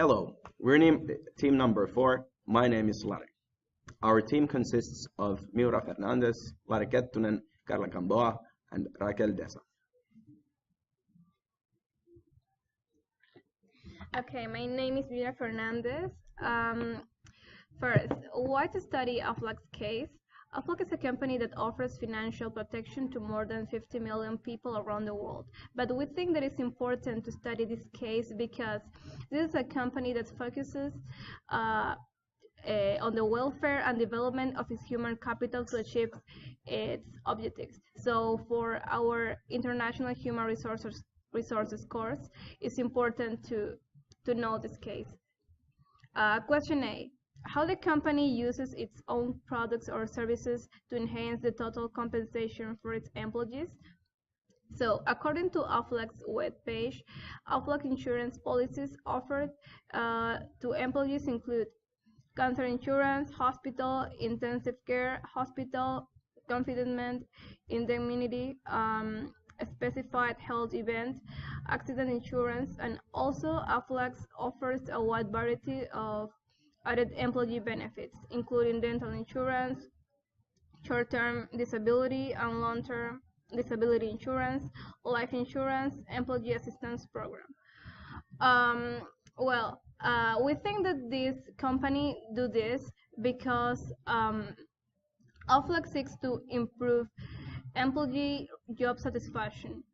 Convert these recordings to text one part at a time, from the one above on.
Hello, we're team number 4. My name is Lare. Our team consists of Miura Fernandez, Lare Kettunen, Carla Gamboa, and Raquel Deza. Okay, my name is Miura Fernandez. First, why to study Aflac's case? Aflac is a company that offers financial protection to more than 50 million people around the world. But we think that it's important to study this case because this is a company that focuses on the welfare and development of its human capital to achieve its objectives. So for our international human resources course, it's important to know this case. Question A. How the company uses its own products or services to enhance the total compensation for its employees. So, according to Aflac's webpage, Aflac insurance policies offered to employees include cancer insurance, hospital, intensive care, hospital, confinement, indemnity, specified health event, accident insurance, and also Aflac offers a wide variety of added employee benefits, including dental insurance, short-term disability and long-term disability insurance, life insurance, employee assistance program. We think that this company do this because Aflac seeks to improve employee job satisfaction.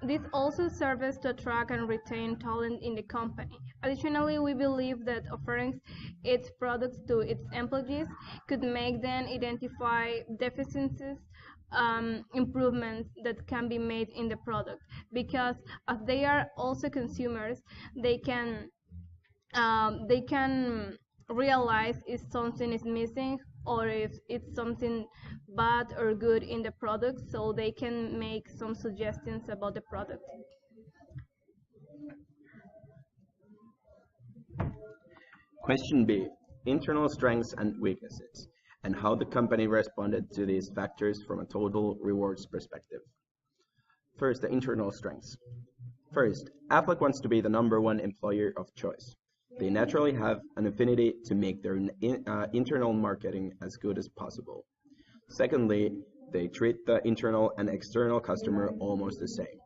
This also serves to attract and retain talent in the company. Additionally, we believe that offering its products to its employees could make them identify deficiencies, improvements that can be made in the product, because as they are also consumers, they can realize if something is missing or if it's something bad or good in the product, so they can make some suggestions about the product. Question B. Internal strengths and weaknesses, and how the company responded to these factors from a total rewards perspective. First, the internal strengths. First, Aflac wants to be the #1 employer of choice. They naturally have an affinity to make their internal marketing as good as possible. Secondly, they treat the internal and external customer almost the same.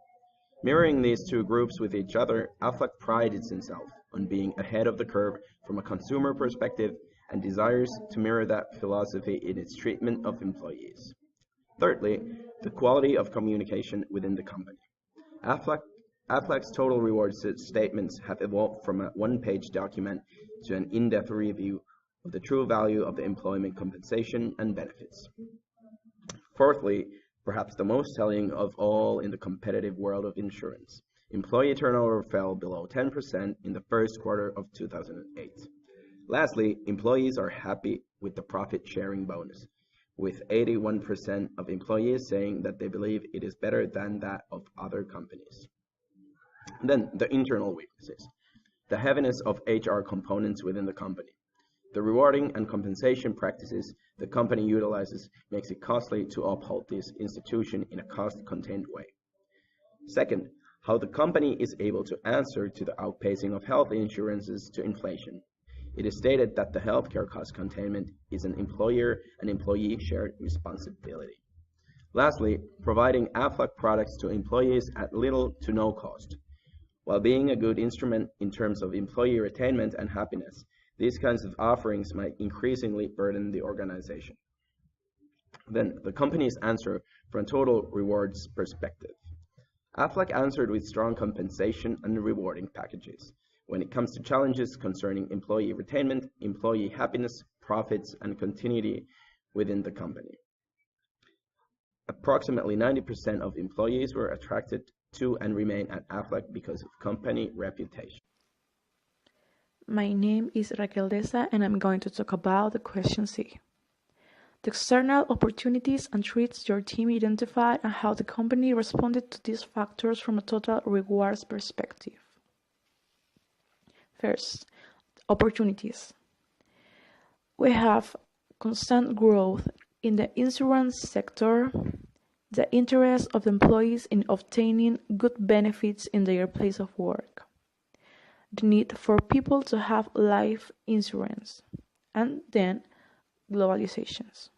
Mirroring these two groups with each other, Aflac prides itself on being ahead of the curve from a consumer perspective and desires to mirror that philosophy in its treatment of employees. Thirdly, the quality of communication within the company. Aflac's total rewards statements have evolved from a one-page document to an in-depth review of the true value of the employment compensation and benefits. Fourthly, perhaps the most telling of all in the competitive world of insurance, employee turnover fell below 10% in the first quarter of 2008. Lastly, employees are happy with the profit-sharing bonus, with 81% of employees saying that they believe it is better than that of other companies. Then, the internal weaknesses. The heaviness of HR components within the company. The rewarding and compensation practices the company utilizes makes it costly to uphold this institution in a cost-contained way. Second, how the company is able to answer to the outpacing of health insurances to inflation. It is stated that the healthcare cost containment is an employer and employee shared responsibility. Lastly, providing Aflac products to employees at little to no cost. While being a good instrument in terms of employee retainment and happiness, these kinds of offerings might increasingly burden the organization. Then, the company's answer from a total rewards perspective. Aflac answered with strong compensation and rewarding packages when it comes to challenges concerning employee retainment, employee happiness, profits, and continuity within the company. Approximately 90% of employees were attracted to and remain at Aflac because of company reputation. My name is Raquel Deza, and I'm going to talk about the question C. The external opportunities and threats your team identified and how the company responded to these factors from a total rewards perspective. First, opportunities. We have constant growth in the insurance sector, the interest of employees in obtaining good benefits in their place of work, the need for people to have life insurance, and then globalizations.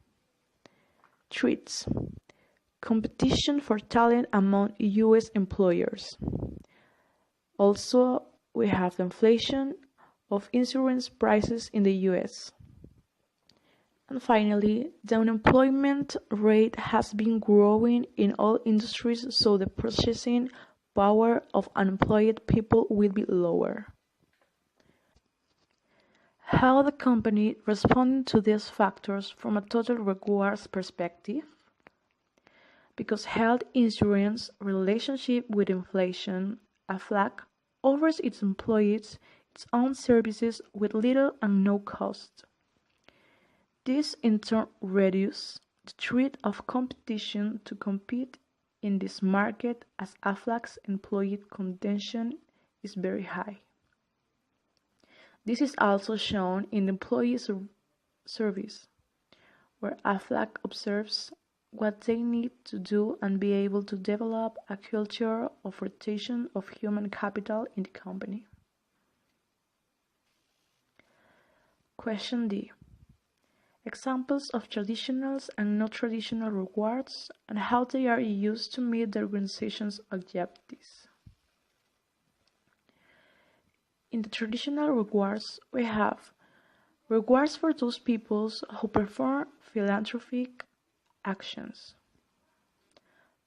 Threats: competition for talent among US employers. Also, we have the inflation of insurance prices in the US. And finally, the unemployment rate has been growing in all industries, so the purchasing power of unemployed people will be lower. How the company responded to these factors from a total rewards perspective? Because health insurance relationship with inflation, Aflac offers its employees its own services with little and no cost. This in turn reduces the threat of competition to compete in this market, as Aflac's employee contention is very high. This is also shown in the employee surveys, where Aflac observes what they need to do and be able to develop a culture of rotation of human capital in the company. Question D. Examples of traditional and non-traditional rewards and how they are used to meet the organization's objectives. In the traditional rewards, we have rewards for those people who perform philanthropic actions,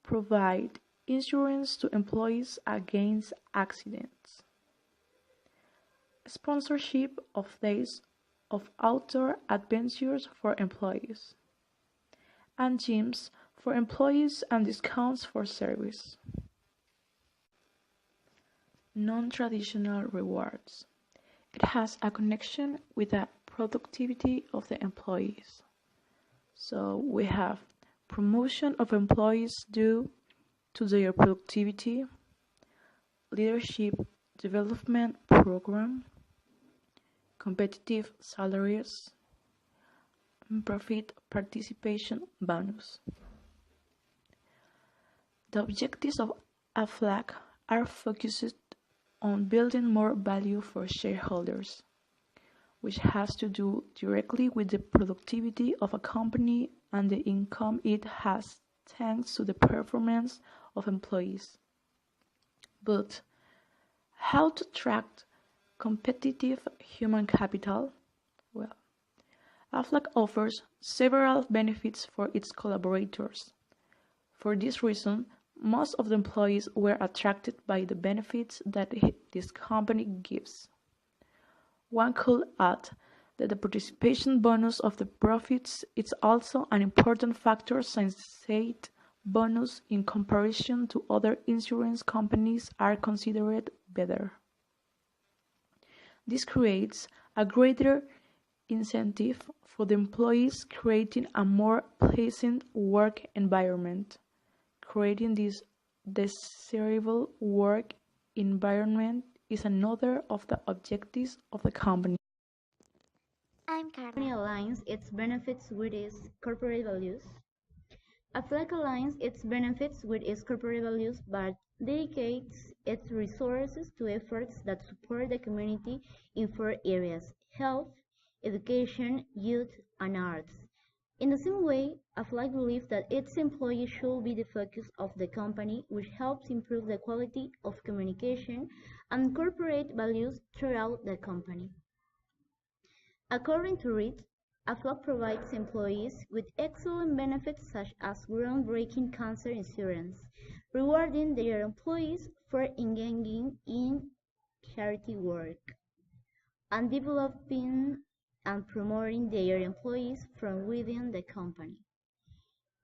provide insurance to employees against accidents, sponsorship of days of outdoor adventures for employees, and gyms for employees and discounts for service. Non-traditional rewards. It has a connection with the productivity of the employees. So we have promotion of employees due to their productivity, leadership development program, competitive salaries, and profit participation bonus. The objectives of Aflac are focused on building more value for shareholders, which has to do directly with the productivity of a company and the income it has thanks to the performance of employees. But how to attract competitive human capital? Well, Aflac offers several benefits for its collaborators. For this reason, most of the employees were attracted by the benefits that this company gives. One could add that the participation bonus of the profits is also an important factor since said bonus in comparison to other insurance companies are considered better. This creates a greater incentive for the employees, creating a more pleasant work environment. Creating this desirable work environment is another of the objectives of the company. I'm Carla. Aligns its benefits with its corporate values. Aflac aligns its benefits with its corporate values but dedicates its resources to efforts that support the community in 4 areas: health, education, youth, and arts. In the same way, Aflac believes that its employees should be the focus of the company, which helps improve the quality of communication and corporate values throughout the company. According to Reed, Aflac provides employees with excellent benefits such as groundbreaking cancer insurance, rewarding their employees for engaging in charity work, and developing and promoting their employees from within the company.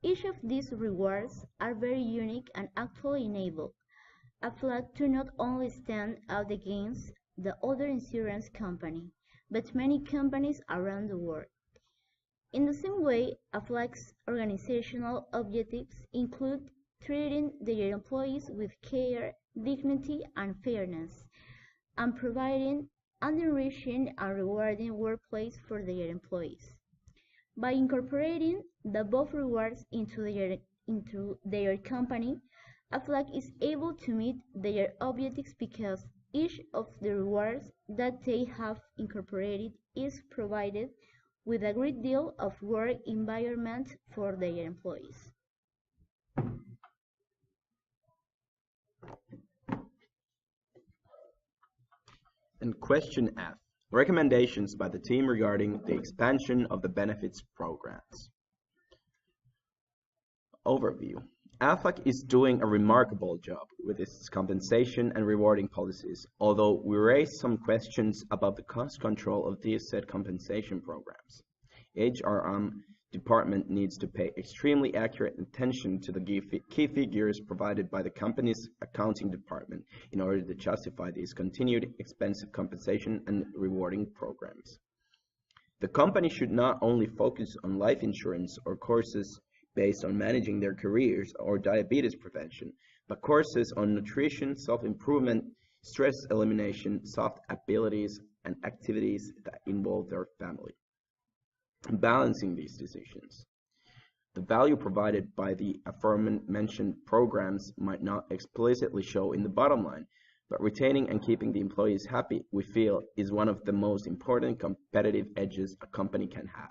Each of these rewards are very unique and actually enable Aflac to not only stand out against the other insurance company, but many companies around the world. In the same way, Aflac's organizational objectives include treating their employees with care, dignity, and fairness, and providing an enriching and rewarding workplace for their employees. By incorporating the above rewards into their company, Aflac is able to meet their objectives because Each of the rewards that they have incorporated is provided with a great deal of work environment for their employees. And question F, recommendations by the team regarding the expansion of the benefits programs. Overview. Aflac is doing a remarkable job with its compensation and rewarding policies, although we raised some questions about the cost control of these said compensation programs. HRM department needs to pay extremely accurate attention to the key figures provided by the company's accounting department in order to justify these continued expensive compensation and rewarding programs. The company should not only focus on life insurance or courses based on managing their careers or diabetes prevention, but courses on nutrition, self-improvement, stress elimination, soft abilities, and activities that involve their family. Balancing these decisions. The value provided by the aforementioned programs might not explicitly show in the bottom line, but retaining and keeping the employees happy, we feel, is one of the most important competitive edges a company can have.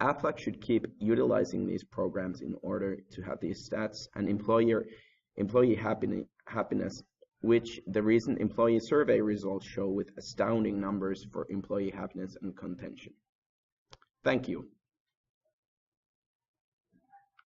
Aflac should keep utilizing these programs in order to have these stats and employee happiness, which the recent employee survey results show with astounding numbers for employee happiness and contention. Thank you.